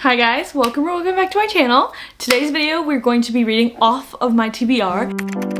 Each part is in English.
Hi guys, welcome back to my channel. Today's video we're going to be reading off of my TBR.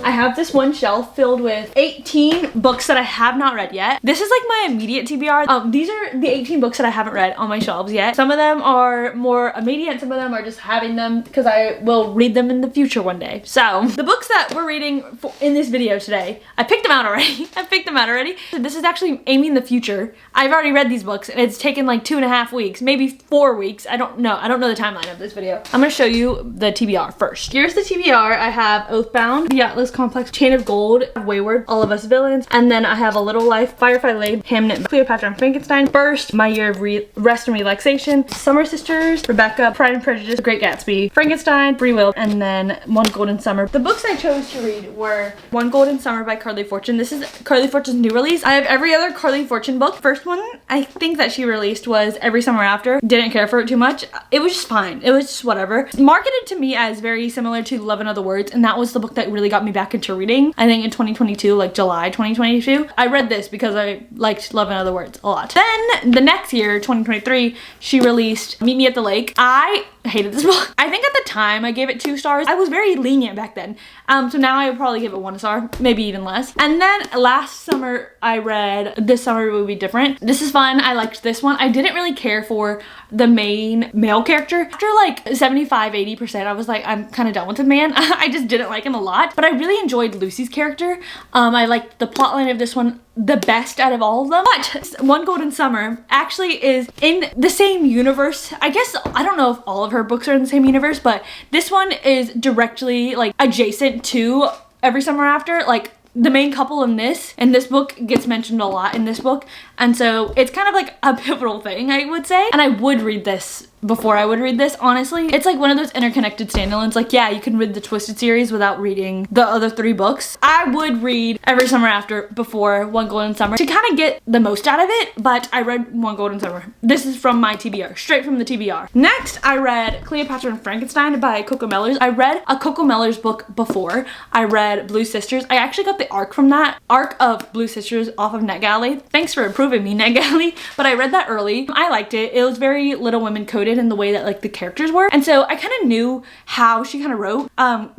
I have this one shelf filled with 18 books that I have not read yet. This is like my immediate TBR. These are the 18 books that I haven't read on my shelves yet. Some of them are more immediate, some of them are just having them because I will read them in the future one day. So the books that we're reading in this video today, I picked them out already. This is actually aiming the future. I've already read these books and it's taken like 2.5 weeks, maybe 4 weeks. I don't know the timeline of this video. I'm gonna show you the TBR first. Here's the TBR. I have Oathbound, The Atlas Complex, Chain of Gold, Wayward, All of Us Villains, and then I have A Little Life, Firefly Lane, Hamnet, Cleopatra and Frankenstein, First, My Year of Rest and Relaxation, Summer Sisters, Rebecca, Pride and Prejudice, The Great Gatsby, Frankenstein, Free Will, and then One Golden Summer. The books I chose to read were One Golden Summer by Carley Fortune. This is Carley Fortune's new release. I have every other Carley Fortune book. First one I think that she released was Every Summer After. Didn't care for it too much. It was just fine. It was just whatever. Marketed to me as very similar to Love in Other Words, and that was the book that really got me back into reading. I think in 2022, like July 2022. I read this because I liked Love in Other Words a lot. Then the next year, 2023, she released Meet Me at the Lake. I hated this book. I think at the time I gave it 2 stars. I was very lenient back then. So now I would probably give it 1 star, maybe even less. And then last summer I read This Summer Will Be Different. This is fun. I liked this one. I didn't really care for the main male character. After like 75-80%, I was like, I'm kind of done with the man. I just didn't like him a lot. But I really enjoyed Lucy's character. I liked the plotline of this one the best out of all of them. But One Golden Summer actually is in the same universe. I guess, I don't know if all of her books are in the same universe, but this one is directly like adjacent to Every Summer After. Like the main couple in this book gets mentioned a lot in this book, and so it's kind of like a pivotal thing, I would say. And I would read this before I would read this, honestly. It's like one of those interconnected standalones. Like, yeah, you can read the Twisted series without reading the other 3 books. I would read Every Summer After before One Golden Summer to kind of get the most out of it, but I read One Golden Summer. This is from my TBR, straight from the TBR. Next, I read Cleopatra and Frankenstein by Coco Mellors. I read a Coco Mellors book before. I read Blue Sisters. I actually got the arc from that, arc of Blue Sisters off of NetGalley. Thanks for approving me, NetGalley. But I read that early. I liked it. It was very Little Women coded in the way that like the characters were, and so I kind of knew how she kind of wrote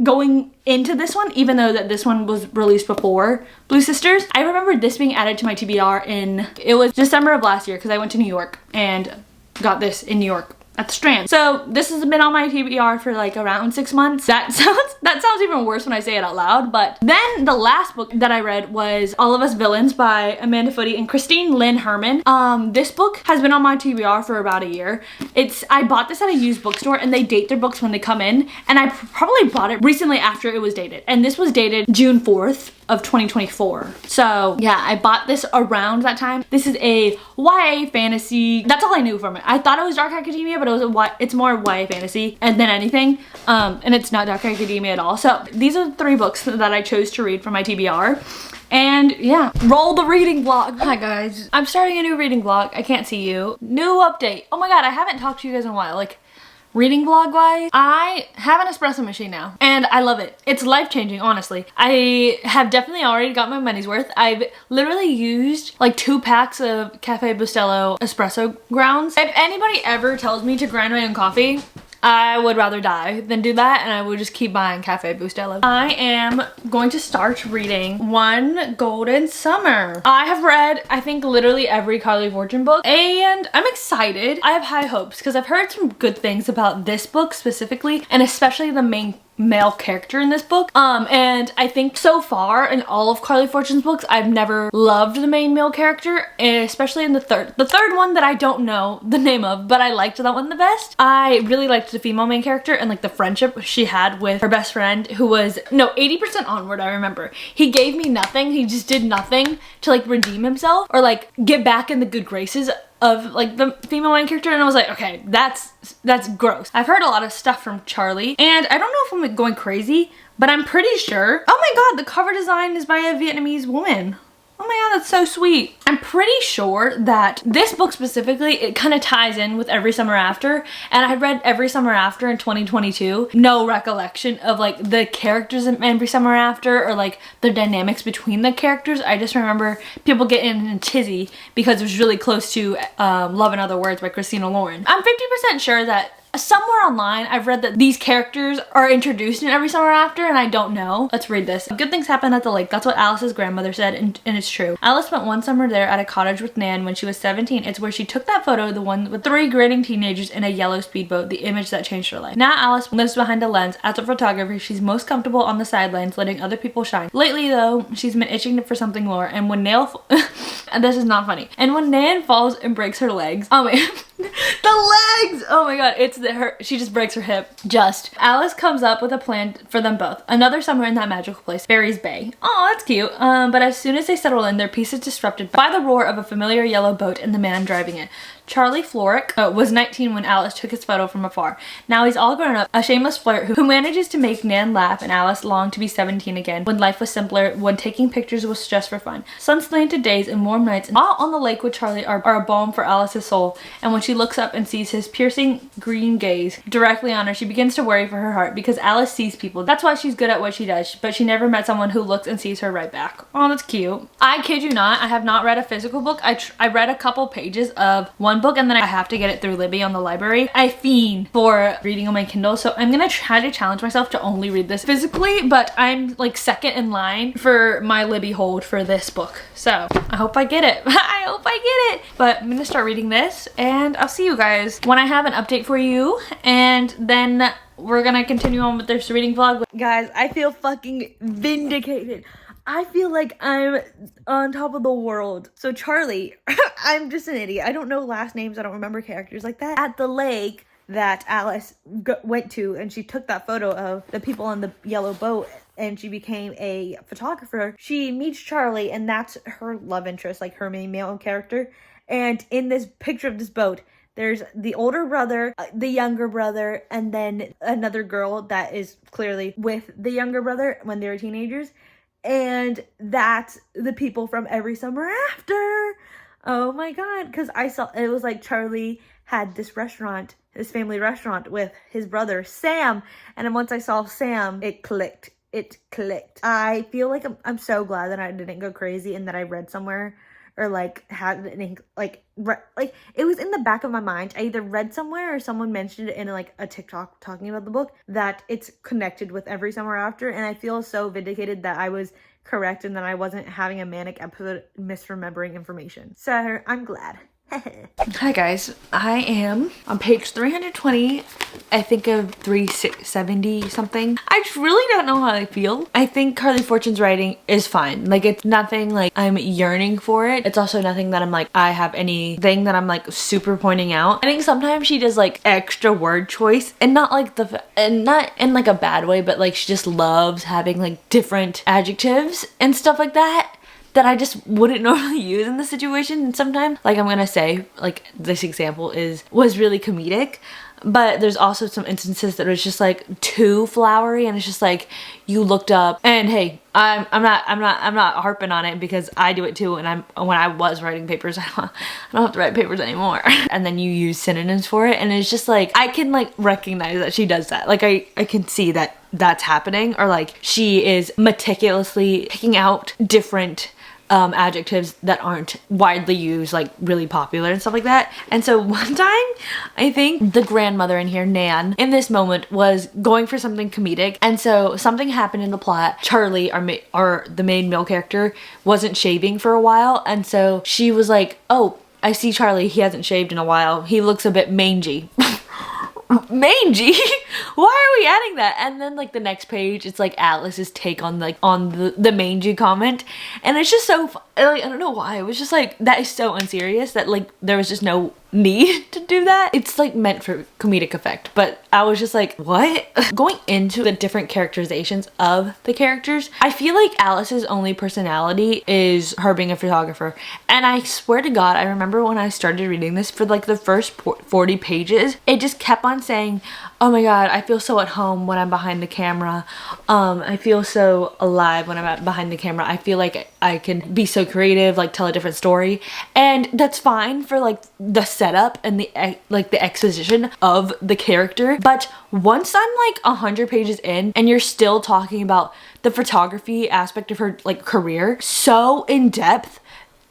going into this one, even though that this one was released before Blue Sisters. I remember this being added to my TBR it was December of last year because I went to New York and got this in New York at the Strand. So this has been on my TBR for like around 6 months. That sounds even worse when I say it out loud. But then the last book that I read was All of Us Villains by Amanda Foody and Christine Herman. This book has been on my TBR for about a year. I bought this at a used bookstore and they date their books when they come in, and I probably bought it recently after it was dated, and this was dated June 4th of 2024. So yeah, I bought this around that time. This is a YA fantasy. That's all I knew from it. I thought it was Dark Academia, but it's more YA fantasy than anything. And it's not Dark Academia at all. So these are the 3 books that I chose to read from my TBR. And yeah, roll the reading vlog. Hi guys, I'm starting a new reading vlog. I can't see you. New update. Oh my god, I haven't talked to you guys in a while. Like, reading vlog wise, I have an espresso machine now and I love it. It's life-changing, honestly. I have definitely already got my money's worth. I've literally used like 2 packs of Cafe Bustelo espresso grounds. If anybody ever tells me to grind my own coffee, I would rather die than do that, and I would just keep buying Cafe Bustelo. I am going to start reading One Golden Summer. I have read, I think, literally every Carley Fortune book, and I'm excited. I have high hopes because I've heard some good things about this book specifically, and especially the main male character in this book. And I think so far in all of Carley Fortune's books, I've never loved the main male character, especially in the third one that I don't know the name of, but I liked that one the best. I really liked the female main character and like the friendship she had with her best friend, who was, no, 80% onward, I remember. He gave me nothing. He just did nothing to like redeem himself or like get back in the good graces of like the female main character, and I was like, okay, that's gross. I've heard a lot of stuff from Charlie, and I don't know if I'm going crazy, but I'm pretty sure. Oh my god, the cover design is by a Vietnamese woman. Oh my god, that's so sweet. I'm pretty sure that this book specifically, it kind of ties in with Every Summer After, and I read Every Summer After in 2022. No recollection of like the characters in Every Summer After or like the dynamics between the characters. I just remember people getting in a tizzy because it was really close to Love and Other Words by Christina Lauren. I'm 50% sure that somewhere online I've read that these characters are introduced in Every Summer After, and I don't know. Let's read this. Good things happen at the lake. That's what Alice's grandmother said, and it's true. Alice spent one summer there at a cottage with Nan when she was 17. It's where she took that photo, the one with 3 grinning teenagers in a yellow speedboat, the image that changed her life. Now Alice lives behind a lens. As a photographer, she's most comfortable on the sidelines, letting other people shine. Lately though, she's been itching for something more, and when and this is not funny. And when Nan falls and breaks her legs, oh my the legs! Oh my god, she just breaks her hip. Alice comes up with a plan for them both. Another summer in that magical place, Fairies Bay. Oh, that's cute. But as soon as they settle in, their peace is disrupted by the roar of a familiar yellow boat and the man driving it. Charlie Florrick was 19 when Alice took his photo from afar. Now he's all grown up, a shameless flirt who manages to make Nan laugh and Alice long to be 17 again, when life was simpler, when taking pictures was just for fun. Sun-slanted days and warm nights all on the lake with Charlie are a balm for Alice's soul, and when she looks up and sees his piercing green gaze directly on her, she begins to worry for her heart, because Alice sees people. That's why she's good at what she does, but she never met someone who looks and sees her right back. Oh, that's cute. I kid you not, I have not read a physical book. I read a couple pages of one book and then I have to get it through Libby on the library. I fiend for reading on my Kindle, so I'm gonna try to challenge myself to only read this physically, but I'm like second in line for my Libby hold for this book. So I hope I get it. I hope I get it. But I'm gonna start reading this and I'll see you guys when I have an update for you, and then we're gonna continue on with this reading vlog. Guys, I feel fucking vindicated. I feel like I'm on top of the world. So Charlie, I'm just an idiot. I don't know last names. I don't remember characters like that. At the lake that Alice went to, and she took that photo of the people on the yellow boat, and she became a photographer. She meets Charlie, and that's her love interest, like her main male character. And in this picture of this boat, there's the older brother, the younger brother, and then another girl that is clearly with the younger brother when they were teenagers. And that's the people from Every Summer After. Oh my god, because I saw it was like Charlie had this restaurant, his family restaurant with his brother Sam, and then once I saw Sam, it clicked. I feel like I'm so glad that I didn't go crazy and that I read somewhere or like had it like it was in the back of my mind. I either read somewhere or someone mentioned it in like a TikTok talking about the book that it's connected with Every Summer After, and I feel so vindicated that I was correct and that I wasn't having a manic episode misremembering information. So I'm glad. Hi guys, I am on page 320, I think of 370 something. I just really don't know how I feel. I think Carley Fortune's writing is fine. Like, it's nothing like I'm yearning for it. It's also nothing that I'm like, I have anything that I'm like super pointing out. I think sometimes she does like extra word choice, and not like and not in like a bad way, but like she just loves having like different adjectives and stuff like that I just wouldn't normally use in the situation. And sometimes, like, I'm gonna say, like, this example was really comedic, but there's also some instances that was just like too flowery, and it's just like you looked up, and hey, I'm not harping on it because I do it too, and when I was writing papers, I don't have to write papers anymore. And then you use synonyms for it, and it's just like I can like recognize that she does that. Like I can see that that's happening, or like she is meticulously picking out different adjectives that aren't widely used, like really popular and stuff like that. And so one time, I think the grandmother in here, Nan, in this moment was going for something comedic, and so something happened in the plot. Charlie, the main male character, wasn't shaving for a while, and so she was like, oh, I see Charlie, he hasn't shaved in a while, he looks a bit mangy. Mangy? Why are we adding that? And then like the next page, it's like Alice's take on the mangy comment, and it's just so like, I don't know why, it was just like, that is so unserious that like there was just no need to do that. It's like meant for comedic effect, but I was just like, what? Going into the different characterizations of the characters, I feel like Alice's only personality is her being a photographer, and I swear to god, I remember when I started reading this, for like the first 40 pages, it just kept on saying, oh my god, I feel so at home when I'm behind the camera. I feel so alive when I'm behind the camera. I feel like I can be so creative, like tell a different story. And that's fine for like the setup and the exposition of the character. But once I'm like 100 pages in and you're still talking about the photography aspect of her like career so in depth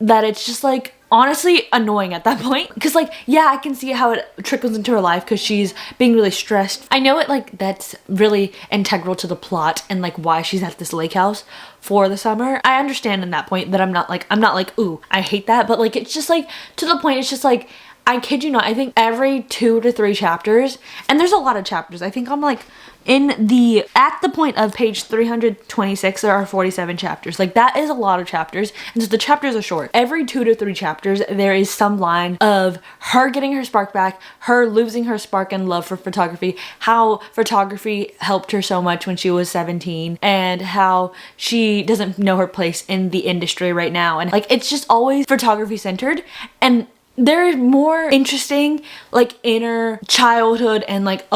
that it's just like honestly annoying at that point. Because like, yeah, I can see how it trickles into her life because she's being really stressed. I know it like that's really integral to the plot and like why she's at this lake house for the summer. I understand in that point that I'm not like ooh, I hate that, but like it's just like to the point. It's just like, I kid you not, I think every 2 to 3 chapters, and there's a lot of chapters. I think I'm like at the point of page 326, there are 47 chapters. Like that is a lot of chapters. And so the chapters are short. Every 2 to 3 chapters, there is some line of her getting her spark back, her losing her spark and love for photography, how photography helped her so much when she was 17, and how she doesn't know her place in the industry right now. And like, it's just always photography centered. And there's more interesting like inner childhood and like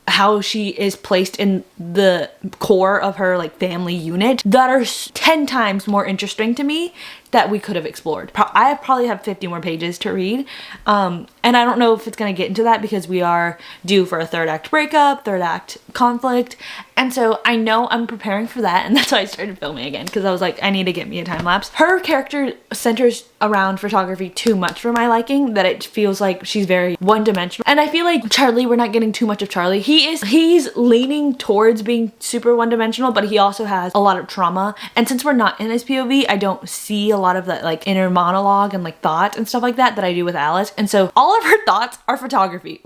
how she is placed in the core of her like family unit that are 10 times more interesting to me that we could have explored. I probably have 50 more pages to read, and I don't know if it's gonna get into that because we are due for a 3rd act breakup, 3rd act conflict, and so I know I'm preparing for that, and that's why I started filming again, because I was like, I need to get me a time lapse. Her character centers around photography too much for my liking, that it feels like she's very one-dimensional. And I feel like Charlie, we're not getting too much of Charlie. He's leaning towards being super one-dimensional, but he also has a lot of trauma, and since we're not in his POV, I don't see a lot of that like inner monologue and like thought and stuff like that I do with Alice. And so all of her thoughts are photography.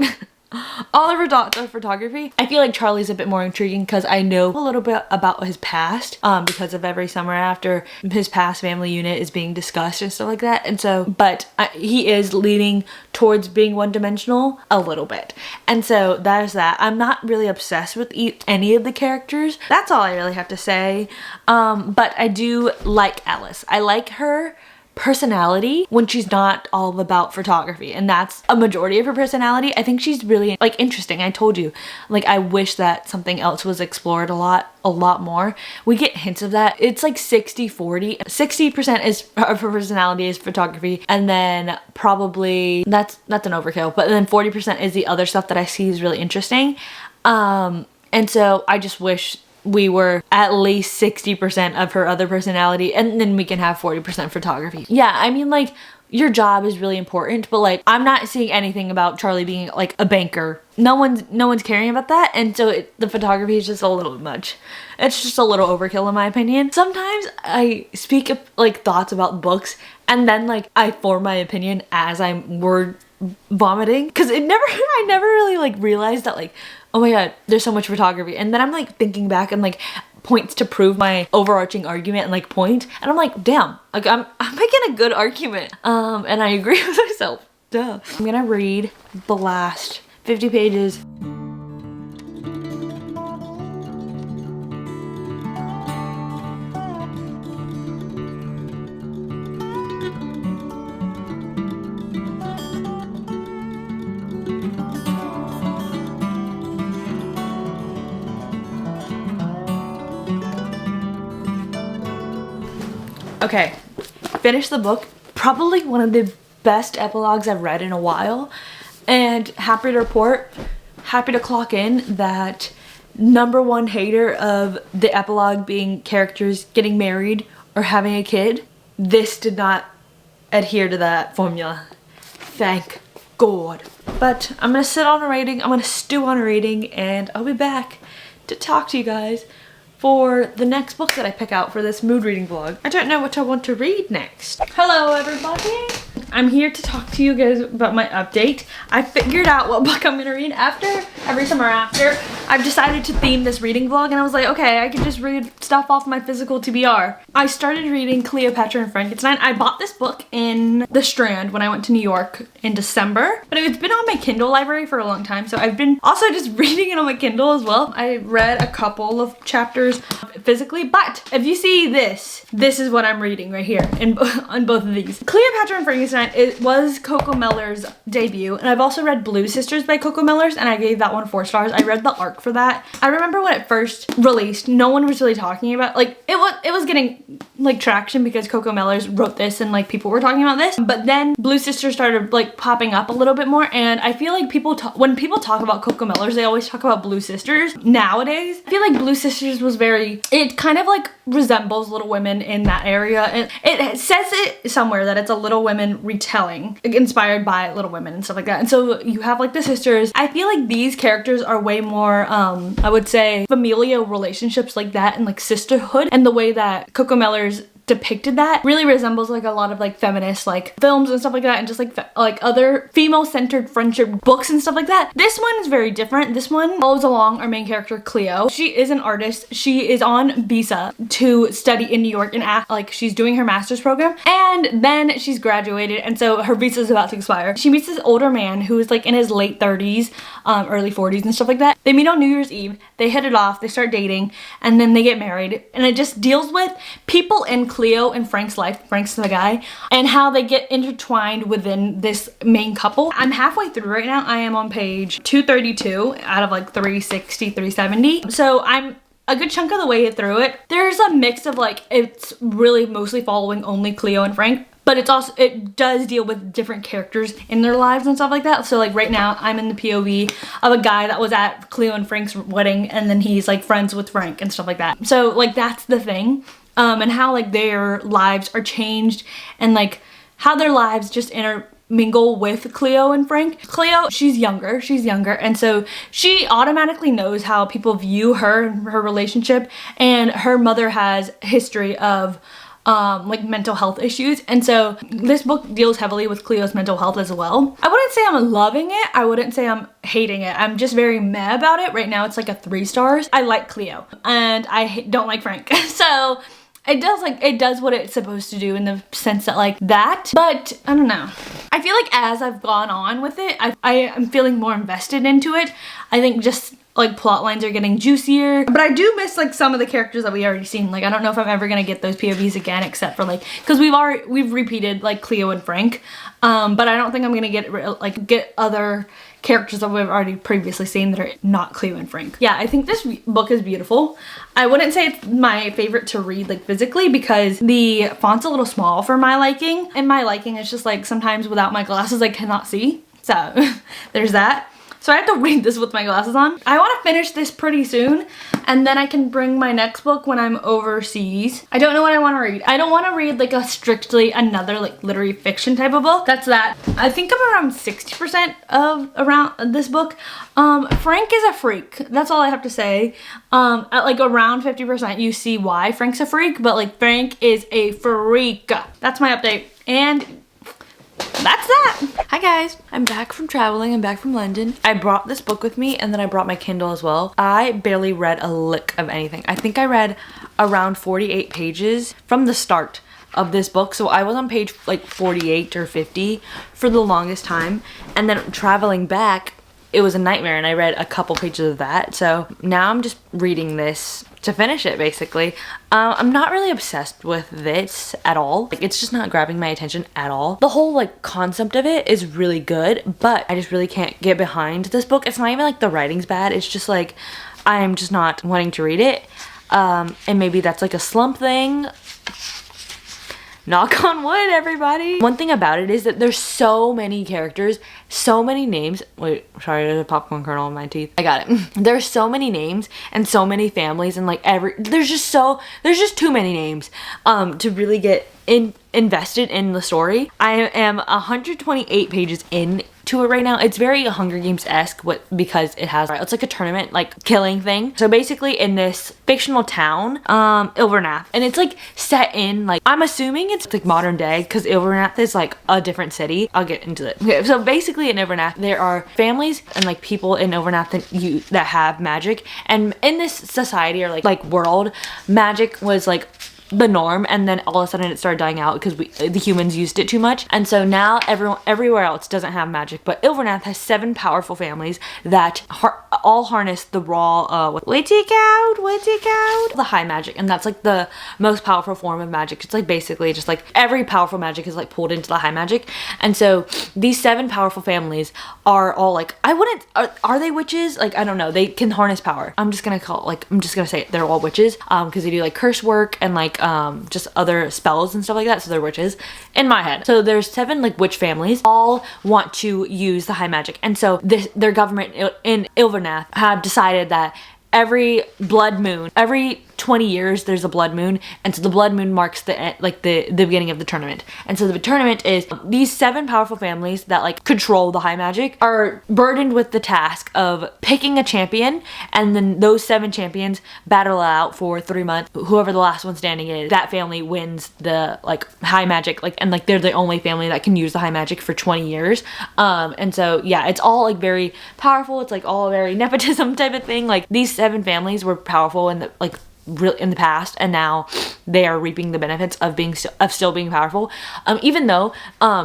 All of her thoughts are photography. I feel like Charlie's a bit more intriguing because I know a little bit about his past, because of every summer after his past family unit is being discussed and stuff like that. And so, but he is leaning towards being one-dimensional a little bit. And so there's that. I'm not really obsessed with any of the characters. That's all I really have to say. But I do like Alice. I like her personality when she's not all about photography, and that's a majority of her personality. I think she's really like interesting. I told you, like, I wish that something else was explored a lot more. We get hints of that. It's like 60-40. 60% is of her personality is photography, and then probably that's an overkill, but then 40% is the other stuff that I see is really interesting. And so I just wish we were at least 60% of her other personality, and then we can have 40% photography. Yeah, I mean, like, your job is really important, but like, I'm not seeing anything about Charlie being like a banker. No one's caring about that, and so the photography is just a little much. It's just a little overkill in my opinion. Sometimes I speak like thoughts about books, and then like I form my opinion as I'm word vomiting, because I never really like realized that like, oh my god, there's so much photography. And then I'm like thinking back and like points to prove my overarching argument and like point, and I'm like, damn, like I'm making a good argument. And I agree with myself. Duh. I'm gonna read the last 50 pages. Okay, finished the book. Probably one of the best epilogues I've read in a while, and happy to report, happy to clock in that #1 hater of the epilogue being characters getting married or having a kid, this did not adhere to that formula. Thank God. But I'm gonna sit on a rating, I'm gonna stew on a rating, and I'll be back to talk to you guys for the next book that I pick out for this mood reading vlog. I don't know what I want to read next. Hello everybody! I'm here to talk to you guys about my update. I figured out what book I'm gonna read every summer after. I've decided to theme this reading vlog, and I was like, okay, I can just read stuff off my physical TBR. I started reading Cleopatra and Frankenstein. I bought this book in the Strand when I went to New York in December, but it's been on my Kindle library for a long time, so I've been also just reading it on my Kindle as well. I read a couple of chapters physically, but if you see this is what I'm reading right here on both of these. Cleopatra and Frankenstein, it was Coco Mellors' debut, and I've also read Blue Sisters by Coco Mellors, and I gave that one 4 stars. I read the arc for that. I remember when it first released, no one was really talking about, like, it was getting like traction because Coco Mellors wrote this and like people were talking about this, but then Blue Sisters started like popping up a little bit more, and I feel like when people talk about Coco Mellors, they always talk about Blue Sisters. Nowadays, I feel like Blue Sisters was it kind of like resembles Little Women in that area, and it says it somewhere that it's a Little Women retelling inspired by Little Women and stuff like that. And so you have like the sisters. I feel like these characters are way more I would say familial relationships like that, and like sisterhood, and the way that Coco Mellors depicted that really resembles like a lot of like feminist like films and stuff like that, and just like other female-centered friendship books and stuff like that. This one is very different. This one follows along our main character Cleo. She is an artist. She is on visa to study in New York, and like she's doing her master's program, and then she's graduated, and so her visa is about to expire. She meets this older man who is like in his late 30s, early 40s and stuff like that. They meet on New Year's Eve. They hit it off. They start dating, and then they get married, and it just deals with people in Cleo and Frank's life, Frank's the guy, and how they get intertwined within this main couple. I'm halfway through right now. I am on page 232 out of like 360, 370. So I'm a good chunk of the way through it. There's a mix of like, it's really mostly following only Cleo and Frank, but it does deal with different characters in their lives and stuff like that. So like right now I'm in the POV of a guy that was at Cleo and Frank's wedding, and then he's like friends with Frank and stuff like that. So like that's the thing. And how like their lives are changed, and like how their lives just intermingle with Cleo and Frank. Cleo, she's younger, and so she automatically knows how people view her and her relationship, and her mother has history of like mental health issues, and so this book deals heavily with Cleo's mental health as well. I wouldn't say I'm loving it, I wouldn't say I'm hating it, I'm just very meh about it. Right now it's like a 3 stars. I like Cleo and I don't like Frank so it does what it's supposed to do in the sense that like that, but I don't know. I feel like as I've gone on with it, I am feeling more invested into it. I think just like plot lines are getting juicier, but I do miss like some of the characters that we already seen. Like I don't know if I'm ever gonna get those POVs again, except for like, because we've repeated like Cleo and Frank, but I don't think I'm gonna get other characters that we've already previously seen that are not Cleo and Frank. Yeah, I think this book is beautiful. I wouldn't say it's my favorite to read like physically because the font's a little small for my liking, and my liking is just like sometimes without my glasses I cannot see, so there's that. So I have to read this with my glasses on. I want to finish this pretty soon, and then I can bring my next book when I'm overseas. I don't know what I want to read. I don't want to read like strictly another like literary fiction type of book. That's that. I think I'm around 60% of around this book. Frank is a freak. That's all I have to say. At like around 50% you see why Frank's a freak, but like Frank is a freak. That's my update, and that's that. Hi guys, I'm back from traveling. I'm back from London. I brought this book with me, and then I brought my Kindle as well. I barely read a lick of anything. I think I read around 48 pages from the start of this book. So I was on page like 48 or 50 for the longest time, and then traveling back, it was a nightmare, and I read a couple pages of that. So now I'm just reading this to finish it basically. I'm not really obsessed with this at all. Like it's just not grabbing my attention at all. The whole like concept of it is really good, but I just really can't get behind this book. It's not even like the writing's bad, it's just like I'm just not wanting to read it. And maybe that's like a slump thing. Knock on wood, everybody. One thing about it is that there's so many characters, so many names. Wait, sorry, there's a popcorn kernel in my teeth. I got it. There's so many names and so many families, and like there's just too many names to really get invested in the story. I am 128 pages into it right now. It's very Hunger Games-esque because it has, it's like a tournament like killing thing. So basically in this fictional town, Ilvernath, and it's like set in like, I'm assuming it's like modern day because Ilvernath is like a different city. I'll get into it. Okay, so basically in Ilvernath there are families and like people in Ilvernath that have magic, and in this society or like world, magic was like the norm, and then all of a sudden it started dying out because the humans used it too much. And so now everywhere else doesn't have magic, but Ilvernath has 7 powerful families that all harness the raw what's it called? The high magic, and that's like the most powerful form of magic. It's like basically just like every powerful magic is like pulled into the high magic. And so these 7 powerful families are all like, are they witches? Like, I don't know, they can harness power. I'm just gonna say it, they're all witches because they do like curse work and like just other spells and stuff like that, so they're witches in my head. So there's 7 like witch families, all want to use the high magic, and so their government in Ilvernath have decided that every blood moon, every 20 years there's a blood moon, and so the blood moon marks the beginning of the tournament. And so the tournament is these 7 powerful families that like control the high magic are burdened with the task of picking a champion, and then those 7 champions battle out for 3 months. Whoever the last one standing is, that family wins the like high magic, like, and like they're the only family that can use the high magic for 20 years. And so yeah, it's all like very powerful. It's like all very nepotism type of thing. Like these 7 families were powerful in the past, and now they are reaping the benefits of still being powerful, even though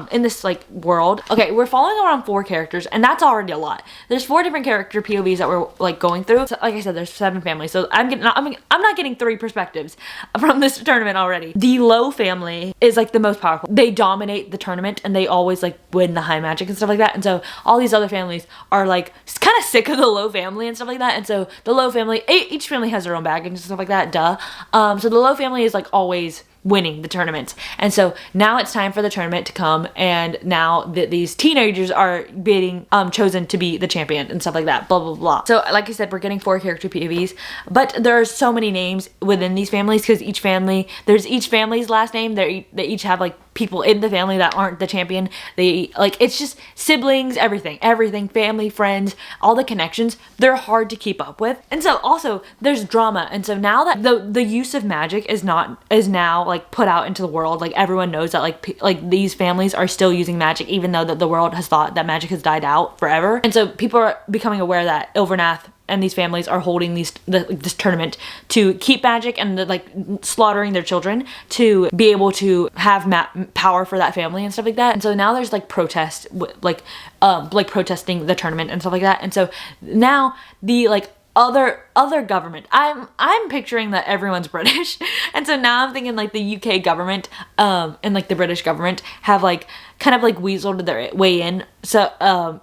in this like world, okay, we're following around 4 characters, and that's already a lot. There's 4 different character POVs that we're like going through. So, like I said, there's 7 families, so I'm not getting 3 perspectives from this tournament already. The low family is like the most powerful. They dominate the tournament, and they always like win the high magic and stuff like that. And so all these other families are like kind of sick of the low family and stuff like that. And so the low family, each family has their own baggage and stuff like that, so the low family is like always winning the tournament. And so now it's time for the tournament to come, and now that these teenagers are being chosen to be the champion and stuff like that, blah blah blah. So like I said, we're getting 4 character POVs, but there are so many names within these families because there's each family's last name. They each have like people in the family that aren't the champion. They like, it's just siblings, everything, family, friends, all the connections. They're hard to keep up with. And so also there's drama. And so now that the use of magic is now like put out into the world, like everyone knows that like these families are still using magic, even though that the world has thought that magic has died out forever. And so people are becoming aware that Ilvernath and these families are holding this tournament to keep magic, and like slaughtering their children to be able to have power for that family and stuff like that. And so now there's like protest, like protesting the tournament and stuff like that. And so now the like other government, I'm picturing that everyone's British, and so now I'm thinking like the UK government and like the British government have like kind of like weaseled their way in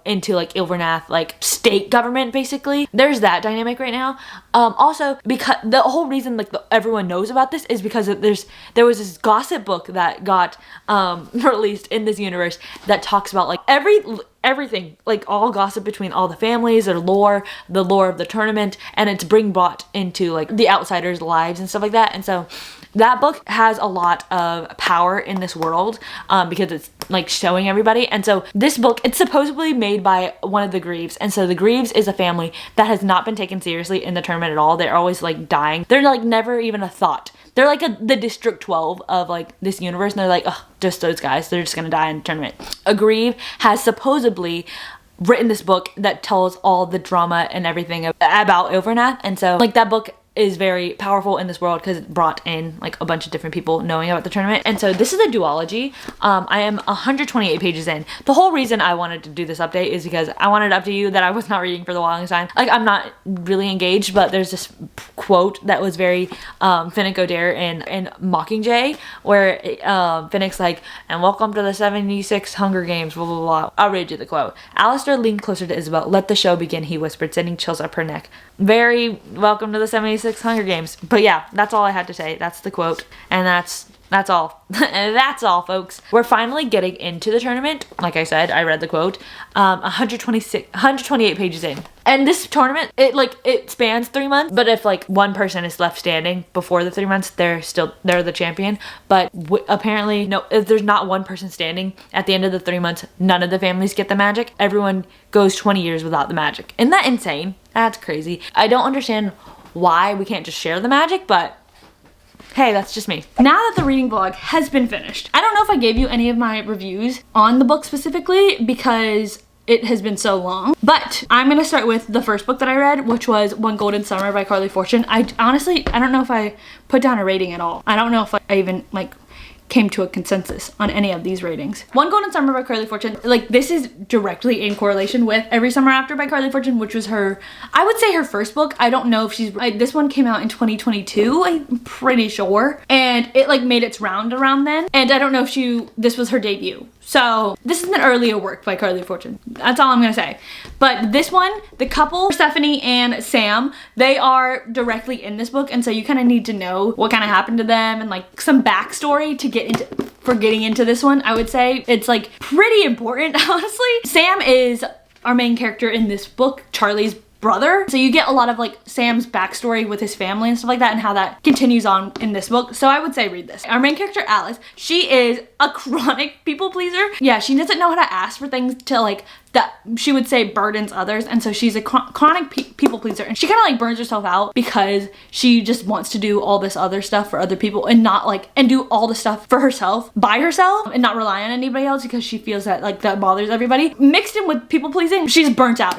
into like Ilvernath like state government basically. There's that dynamic right now. Also because the whole reason like everyone knows about this is because there was this gossip book that got released in this universe that talks about like everything, like all gossip between all the families, the lore of the tournament, and it's being brought into like the outsiders' lives and stuff like that. And so that book has a lot of power in this world because it's like showing everybody. And so this book, it's supposedly made by one of the Greaves, and so the Greaves is a family that has not been taken seriously in the tournament at all. They're always like dying. They're like never even a thought. They're like the District 12 of like this universe, and they're like, oh, just those guys, they're just gonna die in the tournament. A Grieve has supposedly written this book that tells all the drama and everything about Ilvernath, and so like that book is very powerful in this world because it brought in like a bunch of different people knowing about the tournament. And so this is a duology. I am 128 pages in. The whole reason I wanted to do this update is because I wanted to update you that I was not reading for the longest time. Like, I'm not really engaged, but there's this quote that was very Finnick Odair in Mockingjay, where Finnick's like, "And welcome to the 76 Hunger Games, blah blah blah." I'll read you the quote. Alistair leaned closer to Isabel. "Let the show begin," he whispered, sending chills up her neck. Very welcome to the 76 Hunger Games. But yeah, that's all I had to say. That's the quote, and that's all. That's all, folks. We're finally getting into the tournament. Like I said, I read the quote. 128 pages in. And this tournament, it spans 3 months, but if like one person is left standing before the 3 months, they're the champion. But apparently, no, if there's not one person standing at the end of the 3 months, none of the families get the magic. Everyone goes 20 years without the magic. Isn't that insane? That's crazy. I don't understand why we can't just share the magic, but hey, that's just me. Now that the reading vlog has been finished, I don't know if I gave you any of my reviews on the book specifically because it has been so long. But I'm gonna start with the first book that I read, which was One Golden Summer by Carley Fortune. I don't know if I put down a rating at all. I don't know if I even like came to a consensus on any of these ratings. One Golden Summer by Carley Fortune, like this is directly in correlation with Every Summer After by Carley Fortune, which was her, I would say her first book. I don't know if she's, this one came out in 2022, I'm pretty sure. And it like made its round around then. And I don't know if this was her debut. So this is an earlier work by Carley Fortune. That's all I'm gonna say. But this one, the couple, Stephanie and Sam, they are directly in this book. And so you kind of need to know what kind of happened to them and like some backstory to getting into this one. I would say it's like pretty important, honestly. Sam is our main character in this book, Charlie's brother. So you get a lot of like Sam's backstory with his family and stuff like that and how that continues on in this book. So I would say read this. Our main character, Alice, she is a chronic people pleaser. Yeah, she doesn't know how to ask for things to like that she would say burdens others, and so she's a chronic people pleaser, and she kind of like burns herself out because she just wants to do all this other stuff for other people and not like and do all the stuff for herself by herself and not rely on anybody else because she feels that like that bothers everybody. Mixed in with people pleasing, she's burnt out,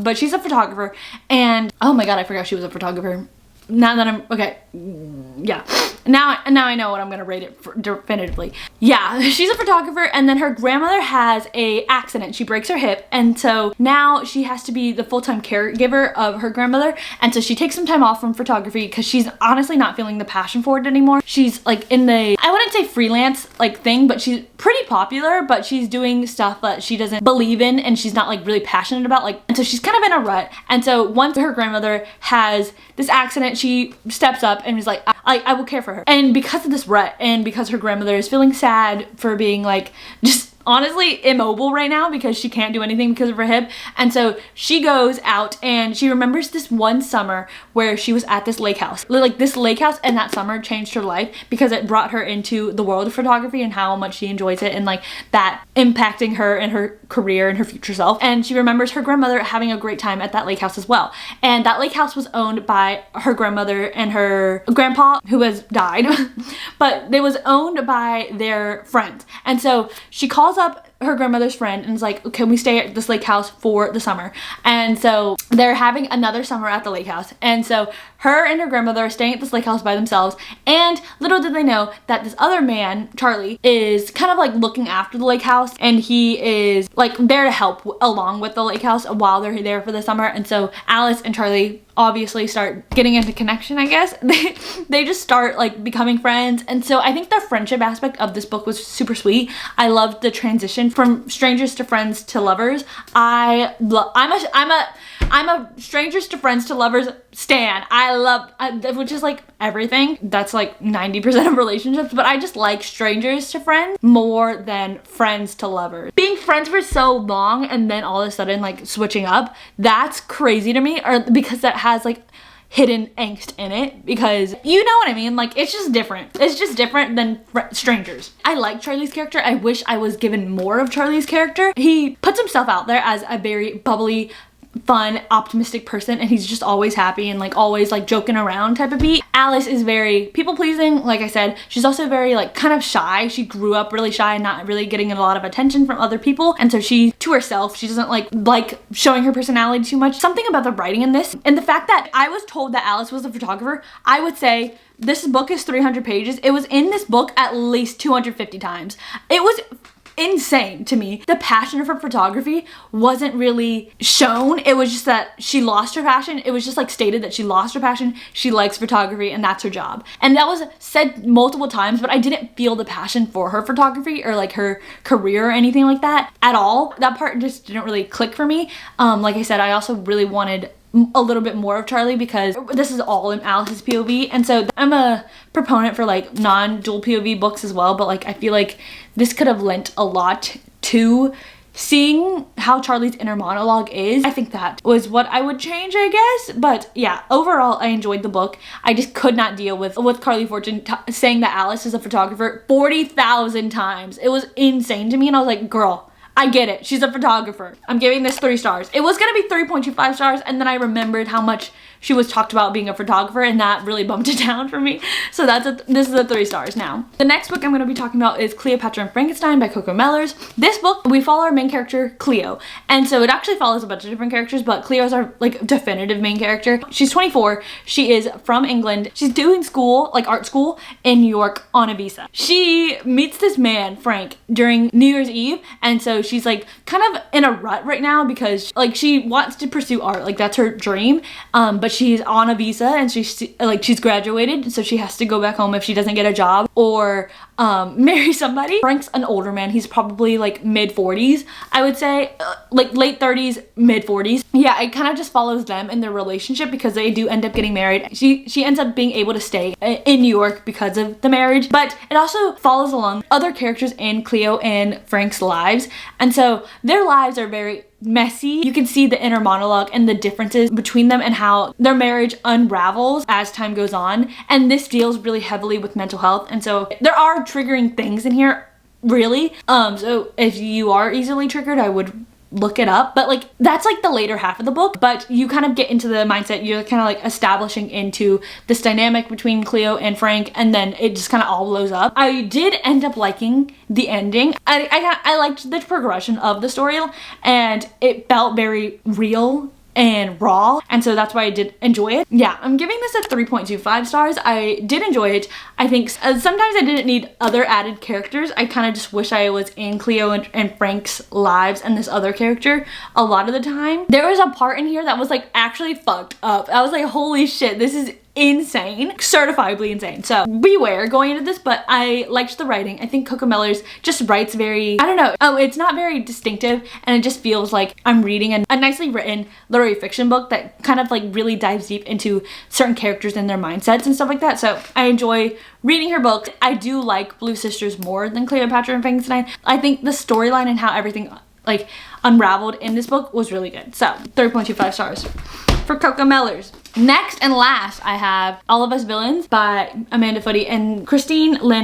but she's a photographer. And oh my god, I forgot she was a photographer. Now that I'm okay, yeah, now I know what I'm gonna rate it for definitively. Yeah, she's a photographer, and then her grandmother has a accident. She breaks her hip, and so now she has to be the full-time caregiver of her grandmother, and so she takes some time off from photography because she's honestly not feeling the passion for it anymore. She's like in the, I wouldn't say freelance like thing, but she's pretty popular, but she's doing stuff that she doesn't believe in and she's not like really passionate about, like, and so she's kind of in a rut. And so once her grandmother has this accident, she steps up and is like, I will care for her. And because of this rut and because her grandmother is feeling sad for being like just honestly immobile right now because she can't do anything because of her hip, and so she goes out and she remembers this one summer where she was at this lake house. Like this lake house, and that summer changed her life because it brought her into the world of photography and how much she enjoys it, and like that impacting her and her career and her future self. And she remembers her grandmother having a great time at that lake house as well. And that lake house was owned by her grandmother and her grandpa, who has died, but it was owned by their friends. And so she calls up her grandmother's friend and is like, can we stay at this lake house for the summer? And so they're having another summer at the lake house, and so her and her grandmother are staying at this lake house by themselves. And little did they know that this other man, Charlie, is kind of like looking after the lake house, and he is like there to help along with the lake house while they're there for the summer. And so Alice and Charlie obviously start getting into connection, I guess. They just start like becoming friends. And so I think the friendship aspect of this book was super sweet. I loved the transition from strangers to friends to lovers. I'm a strangers to friends to lovers stan. I love, which is like everything. That's like 90% of relationships, but I just like strangers to friends more than friends to lovers. Being friends for so long and then all of a sudden like switching up, that's crazy to me, or because that has like hidden angst in it, because you know what I mean, like it's just different. It's just different than strangers. I like Charlie's character. I wish I was given more of Charlie's character. He puts himself out there as a very bubbly, fun, optimistic person, and he's just always happy and like always like joking around type of beat. Alice is very people pleasing, like I said. She's also very like kind of shy. She grew up really shy and not really getting a lot of attention from other people, and so she to herself, she doesn't like showing her personality too much. Something about the writing in this and the fact that I was told that Alice was a photographer, I would say this book is 300 pages. It was in this book at least 250 times. It was insane to me. The passion for photography wasn't really shown. It was just that she lost her passion. It was just like stated that she lost her passion. She likes photography and that's her job. And that was said multiple times, but I didn't feel the passion for her photography or like her career or anything like that at all. That part just didn't really click for me. Like I said, I also really wanted a little bit more of Charlie because this is all in Alice's POV, and so I'm a proponent for like non-dual POV books as well, but like I feel like this could have lent a lot to seeing how Charlie's inner monologue is. I think that was what I would change, I guess. But yeah, overall I enjoyed the book. I just could not deal with Carley Fortune saying that Alice is a photographer 40,000 times. It was insane to me, and I was like, girl, I get it. She's a photographer. I'm giving this 3 stars. It was gonna be 3.25 stars, and then I remembered how much she was talked about being a photographer, and that really bumped it down for me. So this is a 3 stars now. The next book I'm gonna be talking about is Cleopatra and Frankenstein by Coco Mellors. This book, we follow our main character, Cleo. And so it actually follows a bunch of different characters, but Cleo's our like definitive main character. She's 24. She is from England. She's doing school, like art school in New York on a visa. She meets this man, Frank, during New Year's Eve. And so she's like kind of in a rut right now because like she wants to pursue art. Like that's her dream. But she's on a visa and she's graduated. So she has to go back home if she doesn't get a job or marry somebody. Frank's an older man. He's probably like mid 40s, I would say, like late 30s, mid 40s. Yeah, it kind of just follows them in their relationship because they do end up getting married. She ends up being able to stay in New York because of the marriage, but it also follows along other characters in Cleo and Frank's lives. And so their lives are very messy. You can see the inner monologue and the differences between them and how their marriage unravels as time goes on. And this deals really heavily with mental health. And so there are triggering things in here, really. So if you are easily triggered, I would look it up, but like that's like the later half of the book, but you kind of get into the mindset. You're kind of like establishing into this dynamic between Cleo and Frank, and then it just kind of all blows up. I did end up liking the ending. I liked the progression of the story, and it felt very real and raw, and so that's why I did enjoy it. Yeah, I'm giving this a 3.25 stars. I did enjoy it. I think sometimes I didn't need other added characters. I kind of just wish I was in Cleo and Frank's lives and this other character a lot of the time. There was a part in here that was like actually fucked up. I was like, holy shit, this is insane, certifiably insane. So beware going into this, but I liked the writing. I think Coco Mellors just writes very, I don't know, it's not very distinctive, and it just feels like I'm reading a nicely written literary fiction book that kind of like really dives deep into certain characters and their mindsets and stuff like that. So I enjoy reading her books. I do like Blue Sisters more than Cleopatra and Frankenstein. I think the storyline and how everything like unraveled in this book was really good. So 3.25 stars for Coco Mellors. Next and last, I have All of Us Villains by Amanda Foody and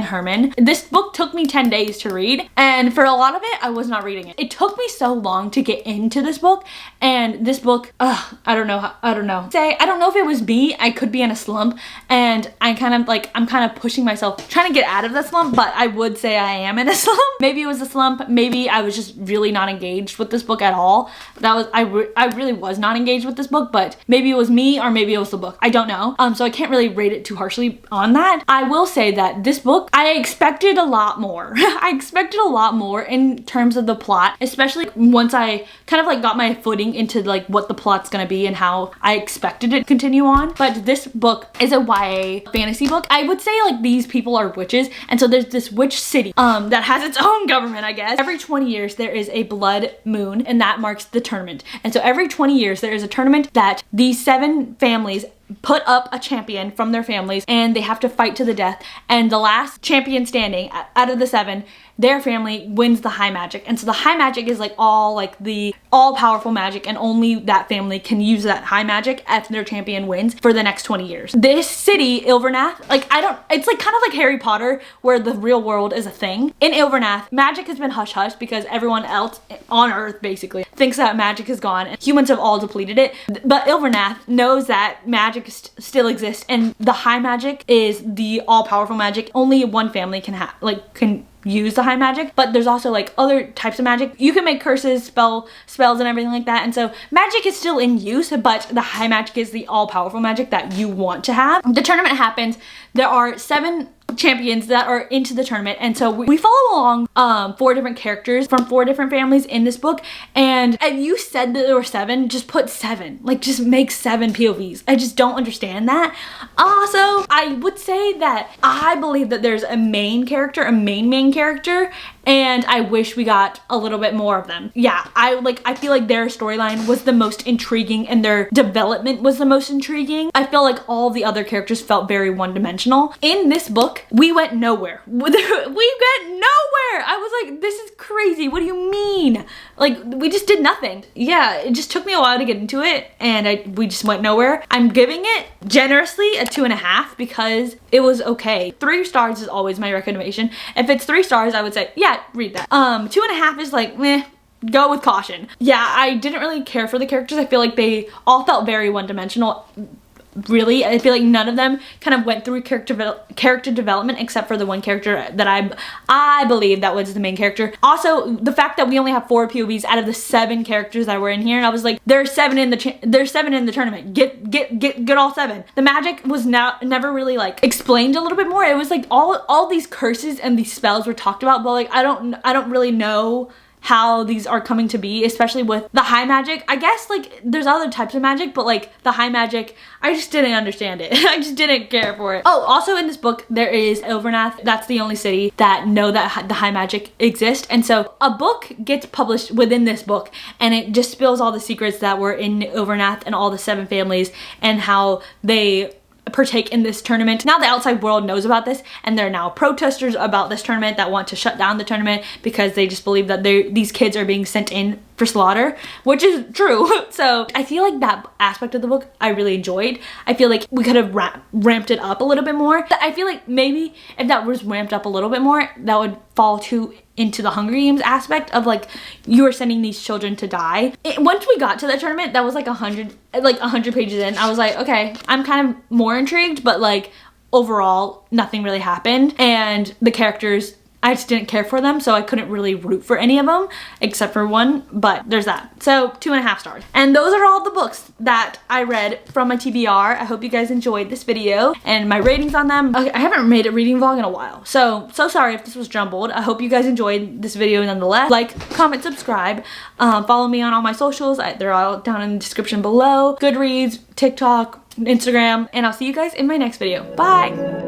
Herman. This book took me 10 days to read, and for a lot of it, I was not reading it. It took me so long to get into this book, and this book, I don't know. I don't know if it was me. I could be in a slump, and I'm kind of pushing myself, trying to get out of the slump, but I would say I am in a slump. Maybe it was a slump. Maybe I was just really not engaged with this book at all. I really was not engaged with this book, but maybe it was me or maybe it was the book. I don't know. So I can't really rate it too harshly on that. I will say that this book, I expected a lot more. I expected a lot more in terms of the plot, especially once I kind of like got my footing into like what the plot's gonna be and how I expected it to continue on. But this book is a YA fantasy book. I would say like these people are witches, and so there's this witch city that has its own government, I guess. Every 20 years there is a blood moon, and that marks the tournament. And so every 20 years there is a tournament that these 7 families put up a champion from their families, and they have to fight to the death, and the last champion standing out of the 7, their family wins the high magic. And so the high magic is like the all-powerful magic, and only that family can use that high magic after their champion wins for the next 20 years. This city, Ilvernath, it's like kind of like Harry Potter where the real world is a thing. In Ilvernath, magic has been hush-hush because everyone else on Earth basically thinks that magic is gone and humans have all depleted it. But Ilvernath knows that magic still exists, and the high magic is the all-powerful magic. Only one family can use the high magic, but there's also like other types of magic. You can make curses, spells and everything like that, and so magic is still in use, but the high magic is the all-powerful magic that you want to have. The tournament happens. There are 7 champions that are into the tournament, and so we follow along 4 different characters from 4 different families in this book, and you said that there were 7, just put 7, like just make 7 POVs. I just don't understand that. Also, I would say that I believe that there's a main character, a main character, and I wish we got a little bit more of them. Yeah, I feel like their storyline was the most intriguing and their development was the most intriguing. I feel like all the other characters felt very one-dimensional. In this book, we went nowhere. We went nowhere! I was like, this is crazy. What do you mean? Like, we just did nothing. Yeah, it just took me a while to get into it, and we just went nowhere. I'm giving it generously a 2.5 because it was okay. 3 stars is always my recommendation. If it's 3 stars, I would say, yeah, read that. 2.5 is like, meh. go with caution. Yeah, I didn't really care for the characters. I feel like they all felt very one-dimensional. Really, I feel like none of them kind of went through character development except for the one character that I believe that was the main character. Also, the fact that we only have 4 POVs out of the 7 characters that were in here, and I was like, there's 7 in the tournament. Get all 7. The magic was never really like explained a little bit more. It was like all these curses and these spells were talked about, but like I don't really know how these are coming to be, especially with the high magic. I guess like there's other types of magic, but like the high magic, I just didn't understand it. I just didn't care for it. Oh, also in this book, there is Overnath. That's the only city that know that the high magic exists. And so a book gets published within this book and it just spills all the secrets that were in Overnath and all the 7 families and how they partake in this tournament. Now the outside world knows about this and there are now protesters about this tournament that want to shut down the tournament because they just believe that these kids are being sent in for slaughter, which is true. So I feel like that aspect of the book I really enjoyed. I feel like we could have ramped it up a little bit more. I feel like maybe if that was ramped up a little bit more, that would fall too into the Hunger Games aspect of like you are sending these children to die. Once we got to the tournament, that was like 100 pages in. I was like, okay, I'm kind of more intrigued, but like overall nothing really happened and the characters, I just didn't care for them, so I couldn't really root for any of them except for one, but there's that. So 2.5 stars. And those are all the books that I read from my TBR. I hope you guys enjoyed this video and my ratings on them. Okay, I haven't made a reading vlog in a while, so sorry if this was jumbled. I hope you guys enjoyed this video nonetheless. Like, comment, subscribe, follow me on all my socials. They're all down in the description below. Goodreads, TikTok, Instagram, and I'll see you guys in my next video. Bye!